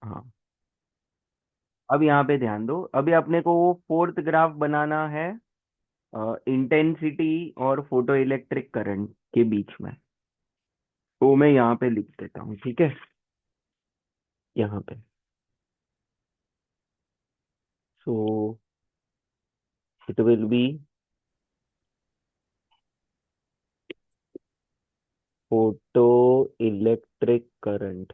हाँ, अब यहाँ पे ध्यान दो, अभी अपने को वो फोर्थ ग्राफ बनाना है इंटेंसिटी और फोटो इलेक्ट्रिक करंट के बीच में। वो मैं यहाँ पे लिख देता हूँ, ठीक है। यहाँ पे so it will be photo electric current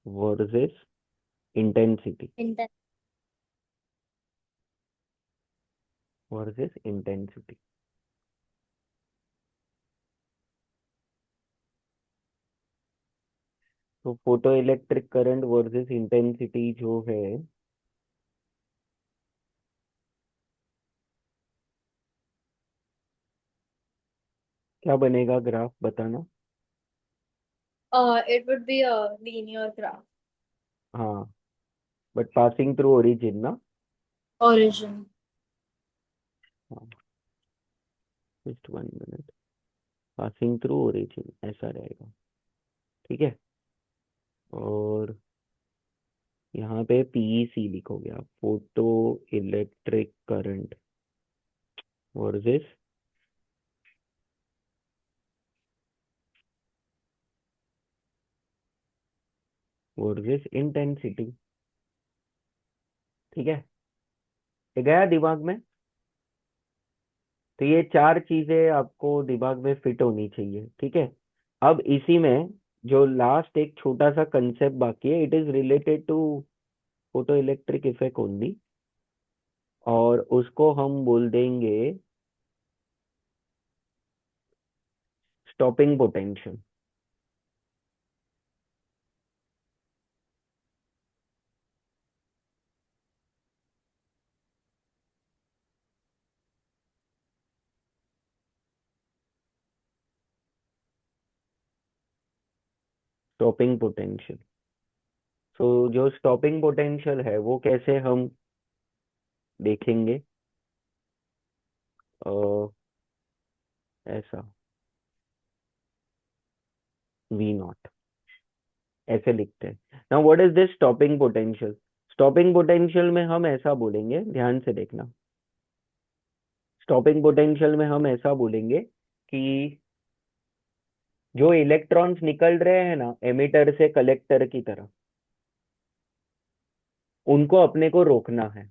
versus intensity, inter versus intensity. तो photo electric current versus intensity जो है, क्या बनेगा ग्राफ बताना। It would be a linear graph. हाँ, बट पासिंग थ्रू ओरिजिन ना। ओरिजिन। हाँ, just 1 minute, passing through origin ऐसा रहेगा, ठीक है। और यहाँ पे पीईसी लिखोगे आप, photo electric current versus versus intensity, ठीक है। ये गया दिमाग में। तो ये चार चीजें आपको दिमाग में फिट होनी चाहिए, ठीक है। अब इसी में जो लास्ट एक छोटा सा कंसेप्ट बाकी है, it is related to photo electric effect only, और उसको हम बोल देंगे स्टॉपिंग पोटेंशियल। Stopping potential. तो जो स्टॉपिंग पोटेंशियल है वो कैसे हम देखेंगे, ऐसा वी नॉट ऐसे लिखते हैं। Now what is this stopping potential. Stopping potential में हम ऐसा बोलेंगे, ध्यान से देखना। स्टॉपिंग पोटेंशियल में हम ऐसा बोलेंगे कि जो इलेक्ट्रॉन्स निकल रहे हैं ना एमिटर से कलेक्टर की तरफ, उनको अपने को रोकना है।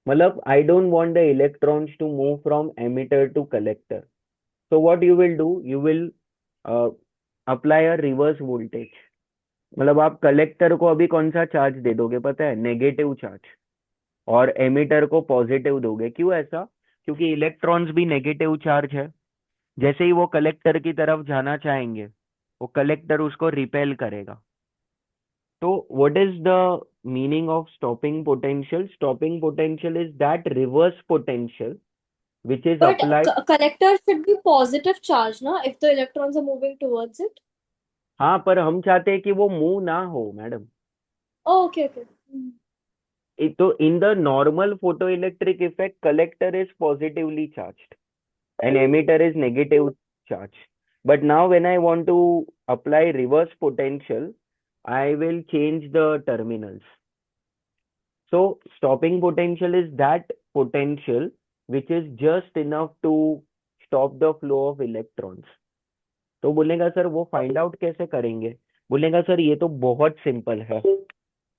मतलब I don't want the electrons to move from emitter to collector. So what you will do, you will apply a reverse voltage. मतलब आप कलेक्टर को अभी कौन सा चार्ज दे दोगे पता है, नेगेटिव चार्ज, और एमिटर को पॉजिटिव दोगे। क्यों ऐसा, क्योंकि इलेक्ट्रॉन्स भी नेगेटिव चार्ज है। जैसे ही वो कलेक्टर की तरफ जाना चाहेंगे, वो कलेक्टर उसको रिपेल करेगा। तो what is the meaning of stopping potential. Stopping potential is that reverse potential which is But applied. collector should be positive charge, na, if the electrons are moving towards it. हाँ, पर हम चाहते हैं कि वो move ना हो madam. Oh, okay, okay. तो in the normal photo electric effect collector is positively charged and emitter is negative charge. But now when I want to apply reverse potential, I will change the terminals. So stopping potential is that potential which is just enough to stop the flow of electrons. तो बोलेगा sir वो find out कैसे करेंगे। बोलेगा sir ये तो बहुत simple है।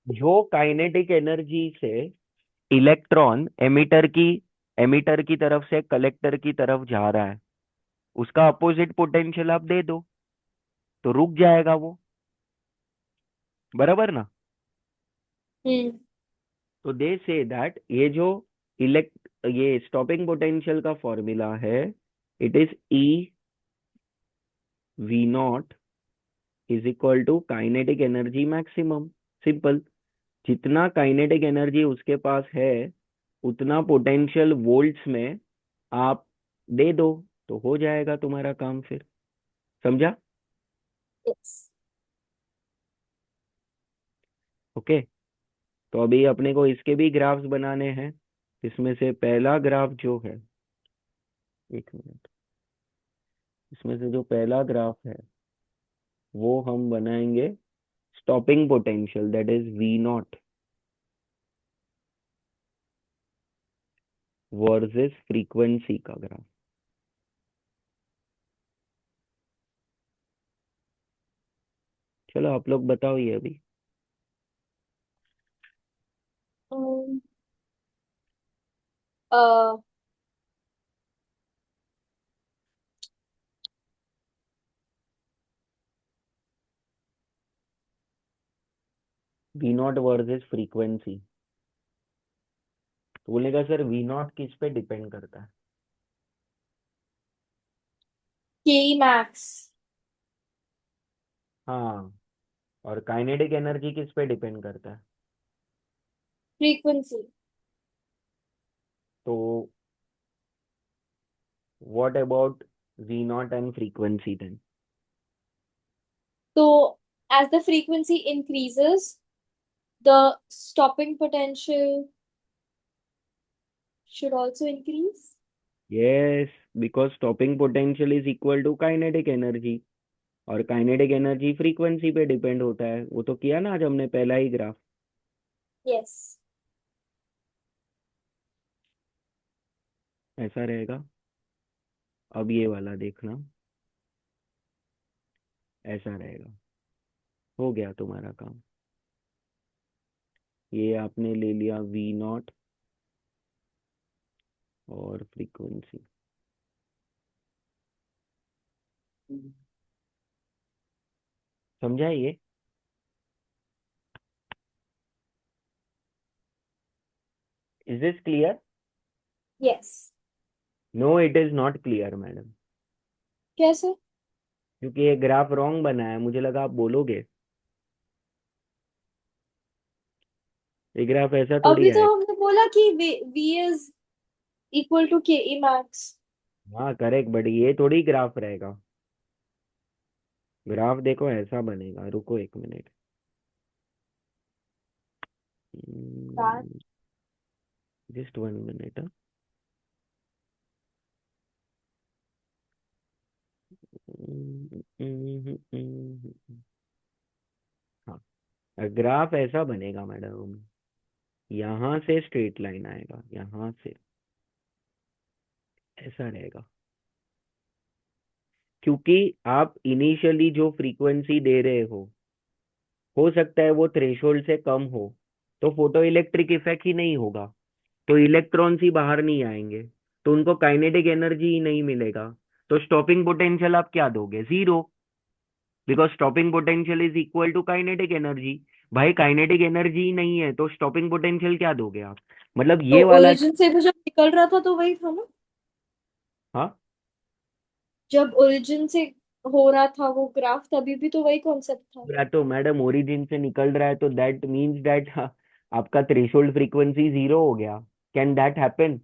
जो काइनेटिक एनर्जी से इलेक्ट्रॉन एमिटर की तरफ से कलेक्टर की तरफ जा रहा है, उसका अपोजिट पोटेंशियल आप दे दो, तो रुक जाएगा वो। बराबर ना। Hmm. तो दे से दैट ये जो इलेक्ट ये स्टॉपिंग पोटेंशियल का फॉर्मूला है, it is e V naught is equal to kinetic energy maximum. Simple. जितना काइनेटिक एनर्जी उसके पास है, उतना पोटेंशियल वोल्ट्स में आप दे दो, तो हो जाएगा तुम्हारा काम फिर। समझा। Yes. ओके। तो अभी अपने को इसके भी ग्राफ्स बनाने हैं। इसमें से पहला ग्राफ जो है एक मिनट, इसमें से जो पहला ग्राफ है वो हम बनाएंगे stopping potential, that is V naught versus frequency का ग्राफ। चलो आप लोग बताओ ये अभी। Um, uh, V naught versus frequency, तो बोलेगा सर वी नॉट किस पे डिपेंड करता है? Ke max. हाँ, और काइनेटिक एनर्जी किस पे डिपेंड करता है? Frequency. तो what about V naught and frequency then? So as the frequency increases, the stopping potential should also increase. Yes, because stopping potential is equal to kinetic energy, और kinetic energy frequency पे depend होता है। वो तो किया ना आज हमने पहला ही ग्राफ। Yes. ऐसा रहेगा। अब ये वाला देखना, ऐसा रहेगा। हो गया तुम्हारा काम। ये आपने ले लिया वी नॉट और फ्रीक्वेंसी। समझा ये? Is this clear? Yes. No it is not clear madam, कैसे? क्योंकि ये ग्राफ रॉन्ग बना है। मुझे लगा आप बोलोगे, ये ग्राफ ऐसा थोड़ी अभी तो आएगा। हमने बोला कि v is equal to ke max. हाँ करेक्ट, बट ये थोड़ी ग्राफ रहेगा। ग्राफ देखो ऐसा बनेगा, रुको एक मिनट। That just 1 minute. हाँ, ग्राफ ऐसा बनेगा मैडम, यहाँ से स्ट्रेट लाइन आएगा, यहाँ से ऐसा रहेगा। क्योंकि आप इनिशियली जो फ्रीक्वेंसी दे रहे हो सकता है वो थ्रेशोल्ड से कम हो, तो फोटो इलेक्ट्रिक इफेक्ट ही नहीं होगा, तो इलेक्ट्रॉन्स ही बाहर नहीं आएंगे, तो उनको काइनेटिक एनर्जी ही नहीं मिलेगा। तो स्टॉपिंग पोटेंशियल आप क्या दोगे? Zero, because stopping potential is equal to kinetic energy. भाई काइनेटिक एनर्जी ही नहीं है तो स्टॉपिंग पोटेंशियल क्या दोगे आप? मतलब तो ये वाला। ओरिजिन से वो जब निकल रहा था तो वही था ना। हाँ, जब ओरिजिन से हो रहा था वो ग्राफ तभी भी तो वही कॉन्सेप्ट था। या तो मैडम ओरिजिन से निकल रहा है तो दैट मीन्स दैट आपका थ्रेशोल्ड फ्रीक्वेंसी जीरो हो गया। Can that happen?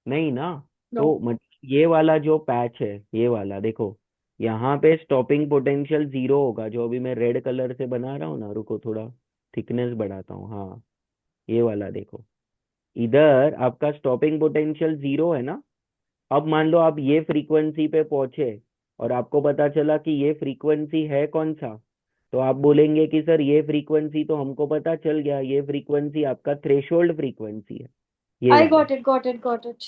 नहीं ना। नो। तो मतलब ये वाला जो पैच है, ये वाला देखो, यहाँ पे स्टॉपिंग पोटेंशियल जीरो होगा, जो अभी मैं रेड कलर से बना रहा हूँ ना, रुको थोड़ा थिकनेस बढ़ाता हूँ। हाँ, ये वाला देखो, इधर आपका स्टॉपिंग पोटेंशियल जीरो है ना। अब मान लो आप ये फ्रीक्वेंसी पे पहुंचे और आपको पता चला कि ये फ्रीक्वेंसी है कौन सा, तो आप बोलेंगे कि सर ये फ्रीक्वेंसी तो हमको पता चल गया, ये फ्रीक्वेंसी आपका थ्रेशोल्ड फ्रीक्वेंसी है, ये आई वाला। Got it, got it, got it.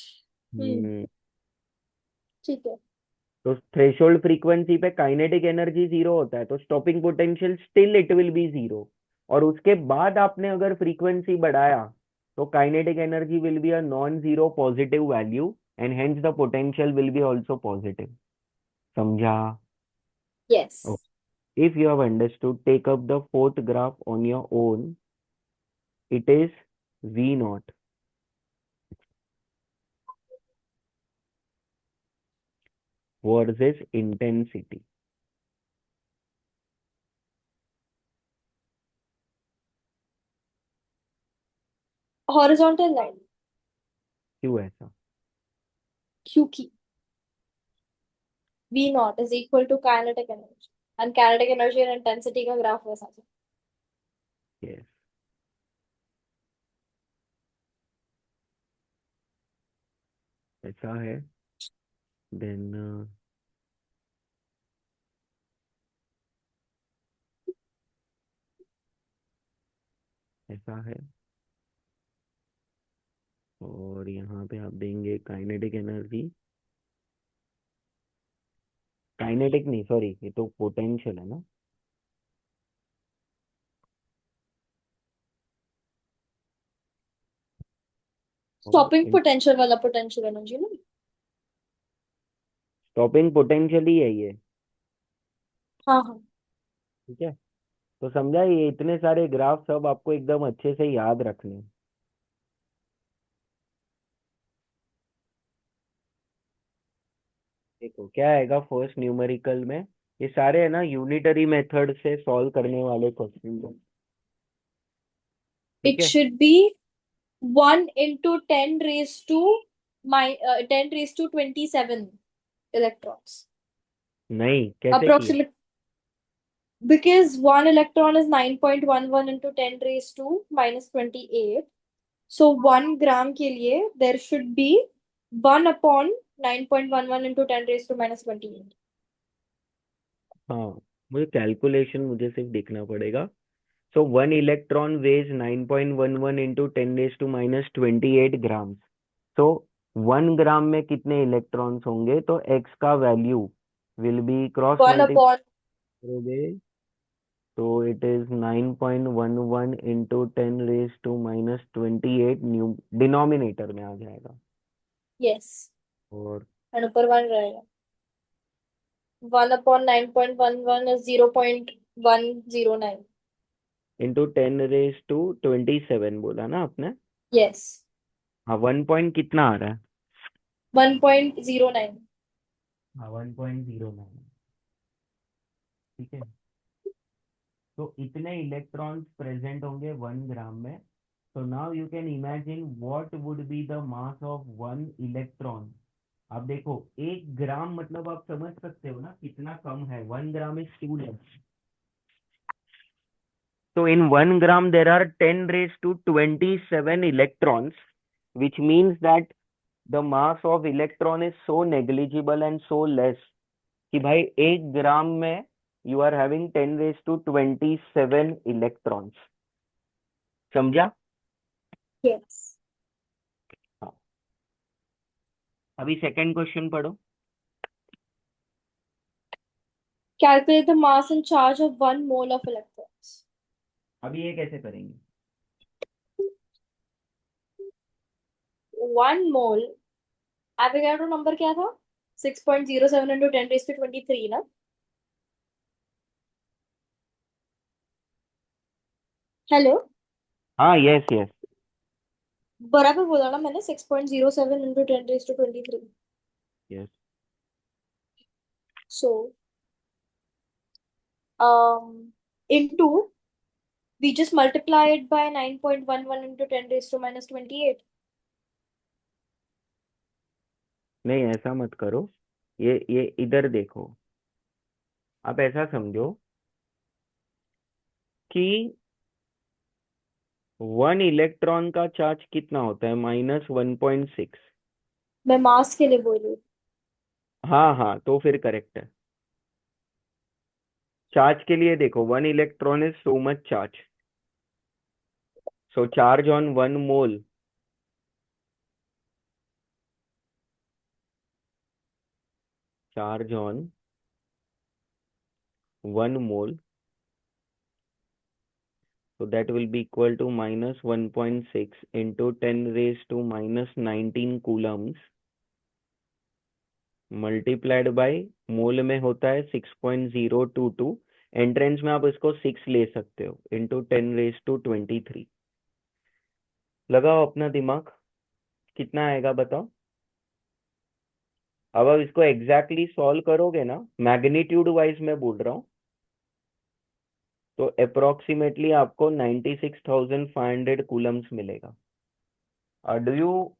Hmm. ठीक है। तो थ्रेशोल्ड फ्रीक्वेंसी पे काइनेटिक एनर्जी जीरो होता है, तो stopping potential still it will be zero. और उसके बाद आपने अगर फ्रीक्वेंसी बढ़ाया तो kinetic energy will be a non zero positive value, and hence the potential will be also positive. समझा? Yes. If you have understood, take up the fourth graph on your own. It is V naught versus intensity. Horizontal line. क्यों ऐसा? क्योंकि v naught is equal to kinetic energy, and kinetic energy और intensity का graph वैसा था। Yes. ऐसा है, then ऐसा है, और यहाँ पे आप देंगे काइनेटिक एनर्जी, काइनेटिक नहीं सॉरी, ये तो पोटेंशियल है ना। और स्टॉपिंग पोटेंशियल वाला पोटेंशियल एनर्जी ना। स्टॉपिंग पोटेंशियल ही है ये। हाँ हाँ। ठीक है, तो समझा, ये इतने सारे ग्राफ सब आपको एकदम अच्छे से याद रखने हैं। देखो क्या आएगा फर्स्ट न्यूमेरिकल में, ये सारे है ना यूनिटरी मेथड से सॉल्व करने वाले क्वेश्चन है। ठीक इट है, should be 1 into 10 raised to 27 electrons. नहीं कैसे किया? Approximate, because one electron is 9.11 into 10 raised to minus 28. So 1 gram के लिए there should be 1/9.11 into 10 raised to minus 28. हाँ, मुझे कैलकुलेशन मुझे सिर्फ देखना पड़ेगा। So 1 electron weighs 9.11 into 10 raised to minus 28 gram. तो 1 ग्राम में कितने इलेक्ट्रॉन्स होंगे, तो एक्स का value will be cross One multiply upon करोगे तो it is 9.11 into 10 raised to minus 28 new denominator में आ जाएगा। yes, और and ऊपर 1 रहेगा। 1/9.11 is 0.109. इंटू 10 raised to 27 बोला ना आपने। Yes, हाँ, 1 पॉइंट कितना आ रहा है? 1.09. हाँ, 1.09। ठीक है, तो इतने इलेक्ट्रॉन्स प्रेजेंट होंगे 1 ग्राम में। तो now you can imagine what would be the mass of 1 electron. आप देखो 1 ग्राम मतलब आप समझ सकते हो ना कितना कम है, 1 gram is too less. So in 1 gram, there are 10 raised to 27 electrons, which means that the mass of electron is so negligible and so less कि भाई 1 ग्राम में you are having 10 raised to 27 electrons। समझा? Yes. हाँ, अभी second question पढ़ो। Calculate the mass and charge of 1 mole of electrons. अभी ये कैसे करेंगे? 1 mole, एवोगाड्रो नंबर क्या था? 6.07 into 10 raised to 23 ना। हेलो। हाँ, यस यस बराबर बोला ना मैंने, 6.07 into 10 raised to 23. Yes. So, into, we just multiply it by 9.11 into 10 raised to minus 28. नहीं ऐसा मत करो, ये इधर देखो। आप ऐसा समझो कि 1 इलेक्ट्रॉन का चार्ज कितना होता है, -1.6। मैं मास के लिए बोल रही हूँ। हाँ हाँ, तो फिर करेक्ट है। चार्ज के लिए देखो 1 electron is so much charge, so charge on 1 mole, charge on 1 mole, so that will be equal to -1.6 into 10 raised to -19 coulombs multiplied by mole में होता है 6.022। एंट्रेंस में आप इसको 6 ले सकते हो, इंटू 10 raised to 23। लगाओ अपना दिमाग, कितना आएगा बताओ। अब आप इसको एग्जैक्टली सॉल्व करोगे ना, मैग्नीट्यूड वाइज मैं बोल रहा हूँ, तो अप्रोक्सीमेटली आपको 96,500 कूलम्स मिलेगा। Do you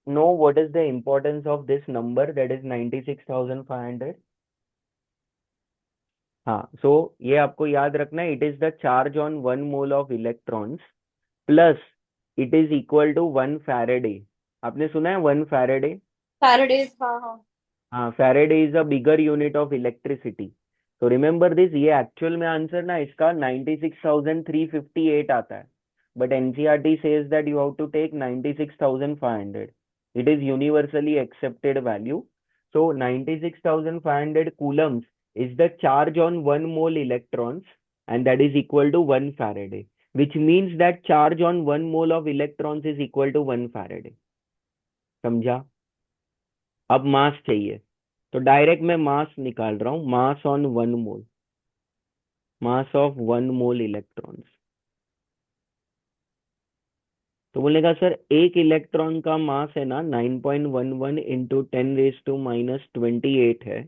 know what is the importance of this number that is 96,500? हाँ, सो ये आपको याद रखना है, it is the charge on 1 mole of electrons plus it is equal to 1 Faraday. आपने सुना है 1 फैरेडे? फैराडेज, हाँ हाँ। हाँ, Faraday is a bigger unit of electricity. तो रिमेंबर दिस, ये एक्चुअल में आंसर ना इसका 96,358 आता है, but NCERT says that you have to take 96,500। It is universally accepted value. So 96,500 coulombs is the charge on 1 mole electrons, and that is equal to 1 Faraday, which means that charge on 1 mole of electrons is equal to 1 Faraday। समझा? अब मास चाहिए, तो direct मैं मास निकाल रहा हूँ, मास on 1 mole, mass of 1 mole electrons. तो बोलेगा सर एक इलेक्ट्रॉन का मास है ना 9.11 इंटू 10⁻⁻28 है,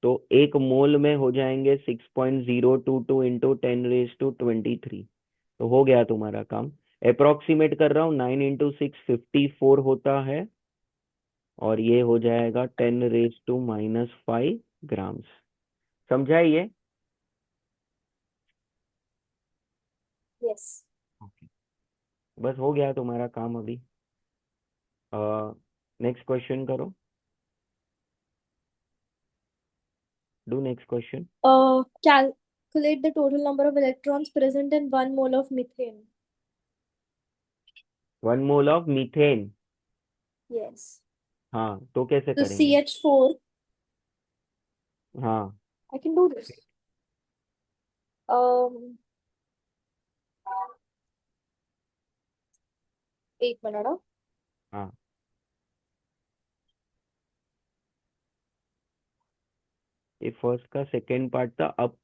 तो एक मोल में हो जाएंगे 6.022 इंटू 10⁻23। तो हो गया तुम्हारा काम। अप्रोक्सीमेट कर रहा हूँ, 9 इंटू 6 54 होता है, और ये हो जाएगा 10⁻⁻5 ग्राम्स। समझा ये? यस। Okay. बस हो गया तुम्हारा काम अभी। नेक्स्ट क्वेश्चन करो, do next question. Calculate the total number of electrons present in 1 mole of methane. 1 mole of methane. Yes. हाँ, तो कैसे So करेंगे? CH4, हाँ, I can do this. Um, एक मिनट हाँ। हाँ, ये फर्स्ट का सेकेंड पार्ट था। अब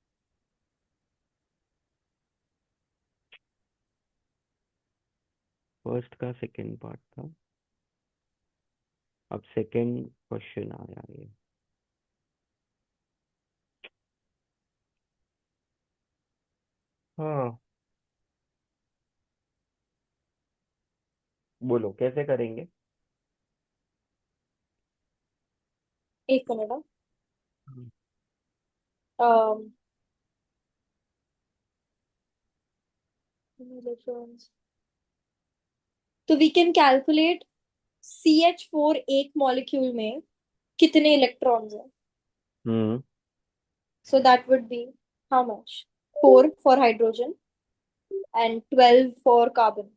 फर्स्ट का सेकेंड पार्ट था, अब सेकेंड क्वेश्चन आया ये। हाँ, बोलो कैसे करेंगे? एक मिनट हाँ। हम्म। Um, electrons. तो वी कैन कैलकुलेट CH4 एक मॉलिक्यूल में कितने इलेक्ट्रॉन्स हैं। हम्म। So that would be how much? 4 for hydrogen and 12 for carbon.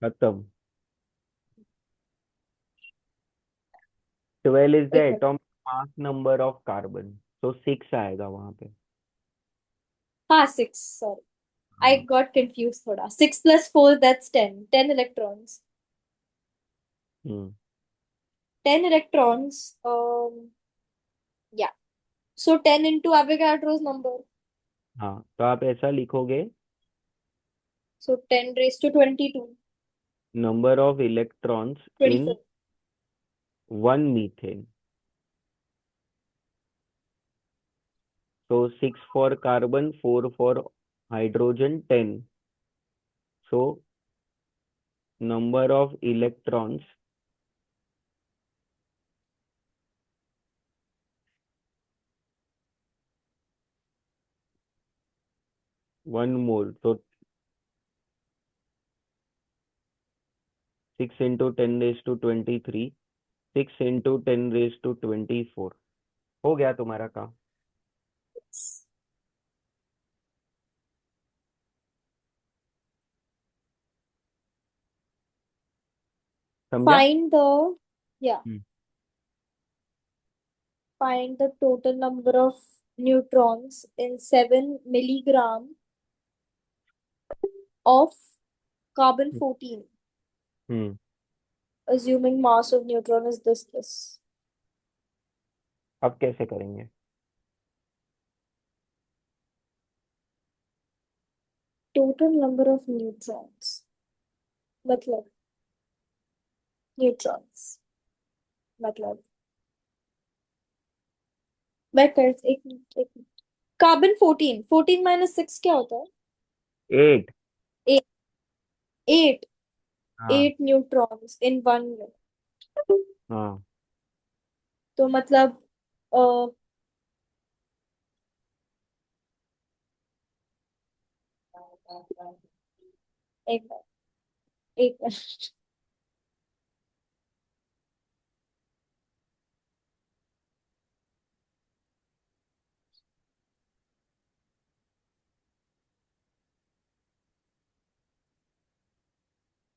खत्म। 12 इज द एक minute. Atomic mass number of carbon, तो 6 आएगा वहां पे। हाँ 6, sorry. I हाँ। got confused थोड़ा। 6 plus 4, that's 10. 10 electrons. Hmm. 10 electrons. Yeah. So 10 into Avogadro's number. हाँ, तो आप ऐसा लिखोगे, So 10 raised to 22. Number of electrons in 24. 1 methane. So 6 for carbon, 4 for hydrogen, 10. So number of electrons, 1 mole. So 6 into 10 raised to 23, 6 into 10 raised to 24। हो गया तुम्हारा काम। समझा? Find the, yeah, hmm. find the total number of neutrons in 7 milligram of carbon 14. Hmm. Assuming mass of neutron is this. अब कैसे करेंगे? Total number of neutrons. मतलब neutrons. मतलब मैं कर एक मिनट। कार्बन 14, 14 माइनस 6 क्या होता है? 8। 8। 8। हाँ। 8 न्यूट्रॉन्स इन 1 मिनट। हाँ, तो मतलब अ, एक मिनट, एक मिनट।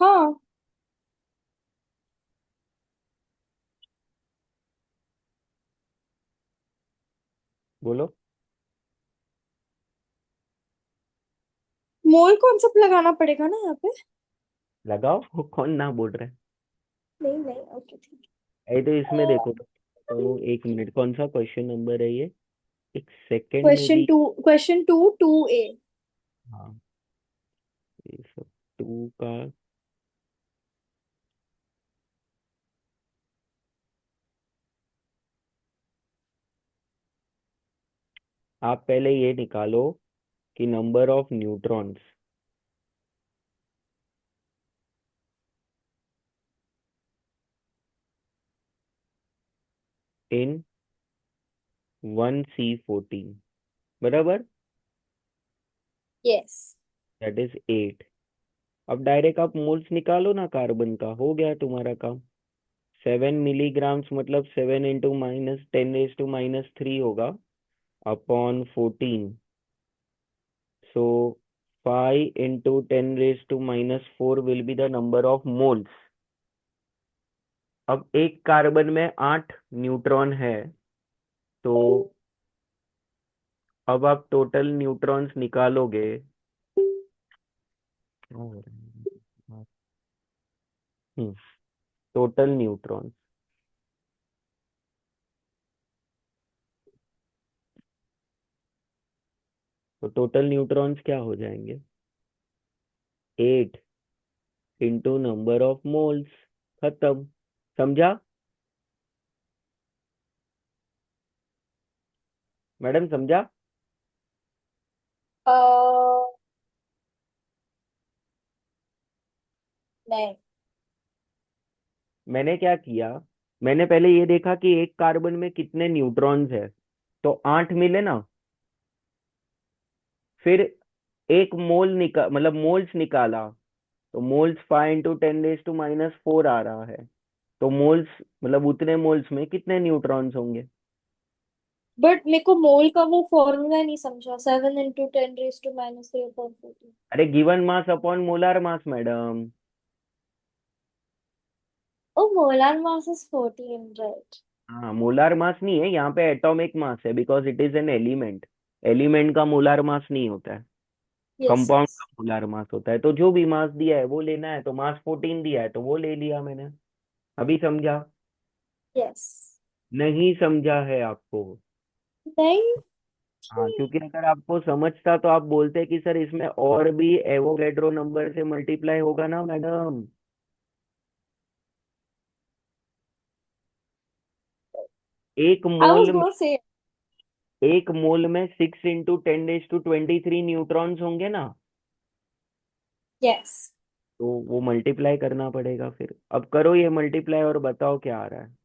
हाँ, बोलो। मोल कॉन्सेप्ट लगाना पड़ेगा ना यहाँ पे। लगाओ कौन ना बोल रहा है। नहीं नहीं, ओके ठीक ये तो इसमें है। देखो, तो 1 मिनट, कौन सा क्वेश्चन नंबर है ये? एक सेकंड में क्वेश्चन भी। Two, question 2 2A। हाँ, ये सब टू का। आप पहले ये निकालो कि number of neutrons in 1C14, बराबर, यस। That is 8। अब डायरेक्ट आप मोल्स निकालो ना कार्बन का, हो गया तुम्हारा काम। 7 मिलीग्राम्स मतलब 7 × 10⁻³ होगा upon 14। So 5 × 10⁻⁴ will be the number of moles. अब एक कार्बन में 8 न्यूट्रॉन है, तो अब आप टोटल न्यूट्रॉन्स निकालोगे। टोटल न्यूट्रॉन्स, तो टोटल न्यूट्रॉन्स क्या हो जाएंगे? 8 × नंबर ऑफ मोल्स। खत्म। समझा मैडम, समझा? नहीं। मैंने क्या किया, मैंने पहले ये देखा कि एक कार्बन में कितने न्यूट्रॉन्स है, तो 8 मिले ना। फिर एक मोल मतलब मोल्स निकाला, तो मोल्स 5 × 10⁻⁴ आ रहा है। तो मोल्स मतलब उतने मोल्स में कितने न्यूट्रॉन्स होंगे? बट मेरे को मोल का वो फॉर्मूला नहीं समझा, 7 × 10⁻³ अरे given mass upon molar mass madam. Oh, molar mass is 14, right? हाँ, मोलार मास नहीं है यहाँ पे, एटॉमिक मास है, because it is an element. Element का मोलार मास नहीं होता है, यस कंपाउंड यस। का मोलार मास होता है। तो जो भी मास दिया है वो लेना है, तो मास 14 दिया है तो वो ले लिया मैंने। अभी समझा? यस। नहीं समझा है आपको? नहीं। हाँ, क्योंकि अगर आपको समझता तो आप बोलते कि सर इसमें और भी एवोगैड्रो नंबर से मल्टीप्लाई होगा ना मैडम। एक आई वाज मोल में गोना से। एक मोल में 6 × 10⁻23 न्यूट्रॉन्स होंगे ना। यस। तो वो मल्टीप्लाई करना पड़ेगा फिर। अब करो ये मल्टीप्लाई और बताओ क्या आ रहा है।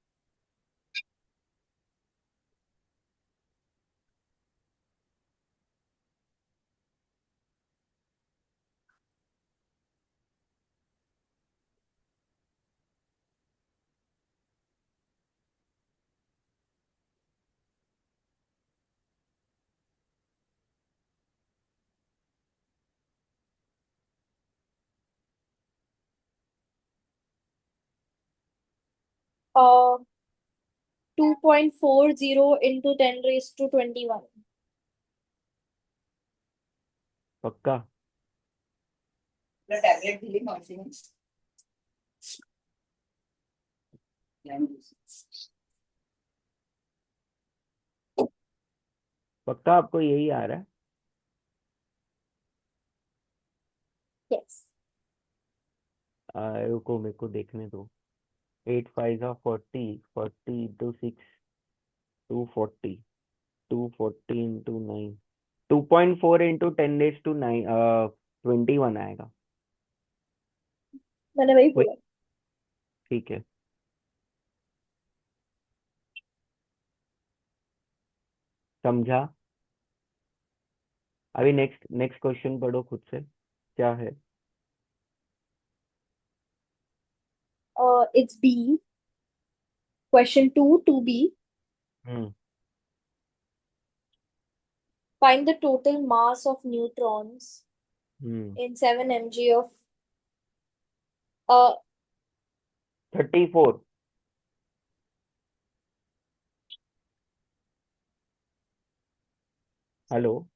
uh 2.40 × 10⁻21। पक्का? टैबलेट दिली मावशी ने. पक्का आपको यही आ रहा है? यस। रुको मेरे को देखने दो। 8 5 40, 40 × 6, 240, 240 × 9, 2.4 × 10⁻21 आएगा। मैंने वही वही, बोला। ठीक है। समझा? अभी नेक्स्ट नेक्स्ट क्वेश्चन पढ़ो खुद से, क्या है? It's B, question 2 2B. Hmm. Find the total mass of neutrons hmm. in 7 mg of uh, 34। Hello.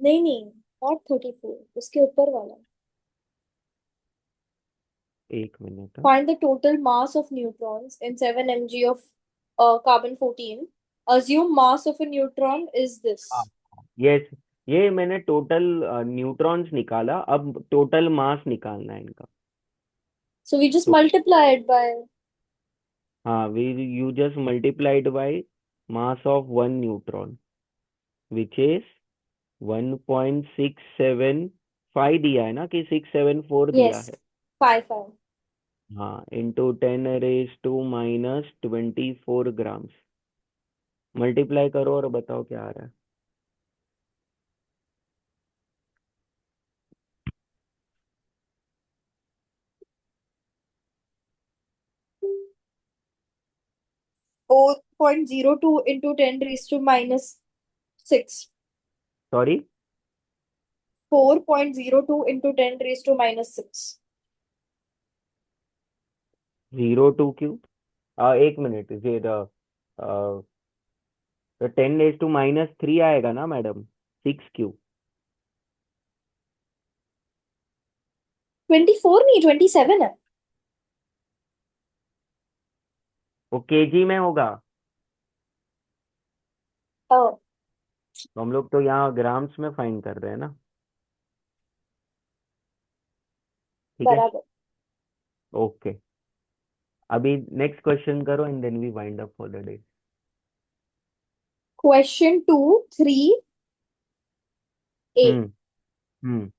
नहीं नहीं, नॉट 34, उसके ऊपर वाला। एक minute. Find the total mass of neutrons in 7 mg of carbon 14. Assume mass of a neutron is हाँ, this. Yes, ये मैंने total neutrons निकाला, अब टोटल मास निकालना है इनका। So we just तो multiply it by. हाँ, we you just multiplied by mass of one neutron which is 1.675 दिया है ना, कि 674 दिया Yes, है। 5 5. हाँ, इंटू 10⁻⁻24 ग्राम्स। मल्टीप्लाई करो और बताओ क्या आ रहा है। 4.02 into 10 raised to minus 6. Sorry. 4.02 into 10 raised to minus 6. 02 क्यों? एक मिनट, फिर तो 10⁻⁻³ आएगा ना मैडम, 6 क्यों? 24 नहीं, 27 है। वो केजी में होगा। Oh, तो हम लोग तो यहाँ ग्राम्स में फाइंड कर रहे हैं ना। ठीक है। बराबर। ओके, अभी नेक्स्ट क्वेश्चन करो and then we wind up for the day. Question 2, 3A. Hmm. Hmm.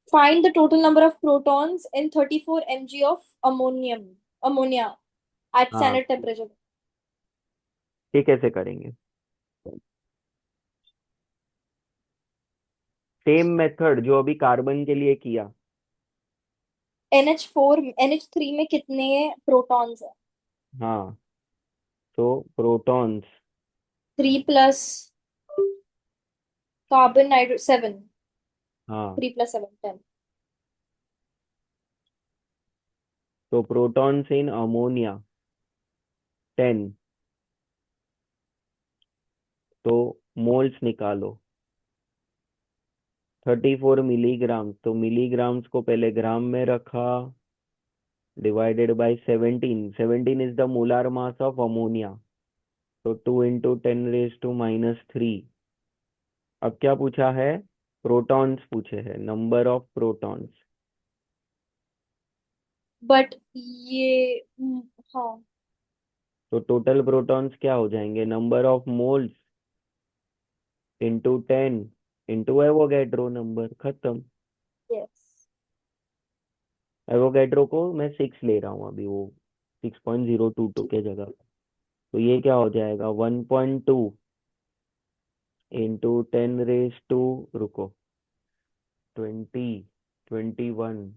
Find the total number of protons in 34 mg of ammonia at हाँ, standard temperature. ये कैसे करेंगे? सेम मेथड जो अभी कार्बन के लिए किया। NH3 में कितने प्रोटॉन्स है? हाँ, तो प्रोटॉन्स। 3 plus carbon nitro 7। हाँ, 3 प्लस 7 10। तो प्रोटॉन्स इन अमोनिया 10। तो मोल्स निकालो 34 मिलीग्राम, तो मिलीग्राम्स को पहले ग्राम में रखा, divided by 17। 17 is the molar mass of ammonia. तो 2 × 10⁻³ अब क्या पूछा है? प्रोटॉन्स पूछे हैं, नंबर ऑफ प्रोटॉन्स। बट ये हाँ। तो टोटल प्रोटॉन्स क्या हो जाएंगे? Number of moles into 10 into Avogadro number, खत्म। यस। एवोगैड्रो को मैं 6 ले रहा हूँ अभी, वो 6.022 के जगह। तो ये क्या हो जाएगा? 1.2 इंटू 10⁻², रुको, 20 21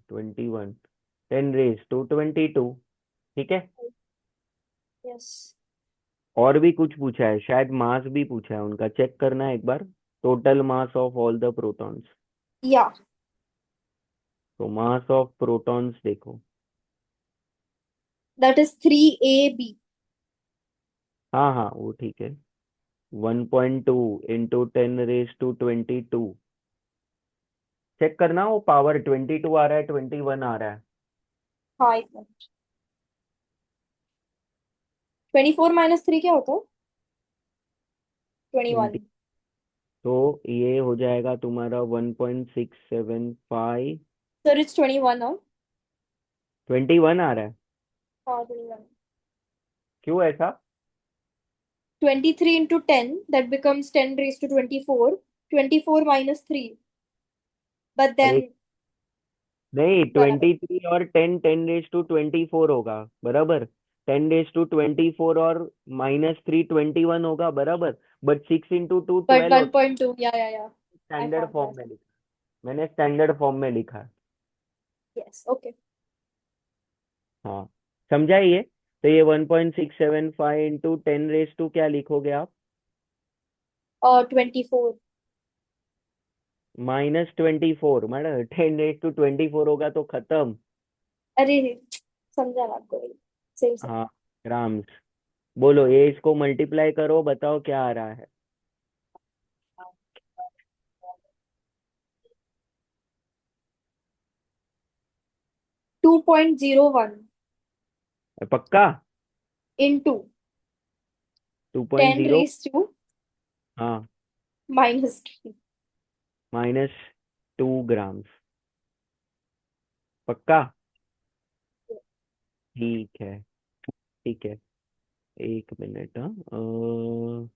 10⁻²²। ठीक है। यस। और भी कुछ पूछा है शायद, मास भी पूछा है उनका, चेक करना है एक बार। Total mass of all the protons. या तो मास ऑफ प्रोटॉन्स देखो। That is 3AB। हाँ हाँ, वो ठीक है। 1.2 इंटू 10⁻²²। चेक करना, वो पावर 22 आ रहा है, 21 आ रहा है। हाँ, एक मिनट। 24 माइनस 3 क्या होता है? 21। 20। तो ये हो जाएगा तुम्हारा 1.675। सर इट्स 21 हाँ। 21 आ रहा है? हाँ, 21। क्यों ऐसा? 23 into 10, that becomes 10 raised to 24. 24 minus 3. But अरे then, नहीं, बराबर। 23 और 10, 10⁻²24 होगा बराबर। 10⁻²24 और -3 21 होगा बराबर। बट 6 × 2 But 12 होता 1.2, yeah. है। I standard found form that. में लिखा, मैंने स्टैंडर्ड फॉर्म में लिखा है। Yes, okay. हाँ, समझा ये? तो ये 1.675 इंटू 10⁻² क्या लिखोगे आप? 24. -24 मैडम, 10⁻²4 होगा तो खत्म। अरे समझा ना कोई। Same same. हाँ, ग्राम्स। बोलो, ये इसको मल्टीप्लाई करो, बताओ क्या आ रहा है। 2.01 पक्का? Into two point ten zero raised to हाँ, -3। -2 ग्राम्स। पक्का? ठीक है, ठीक है। 1 मिनट, हाँ।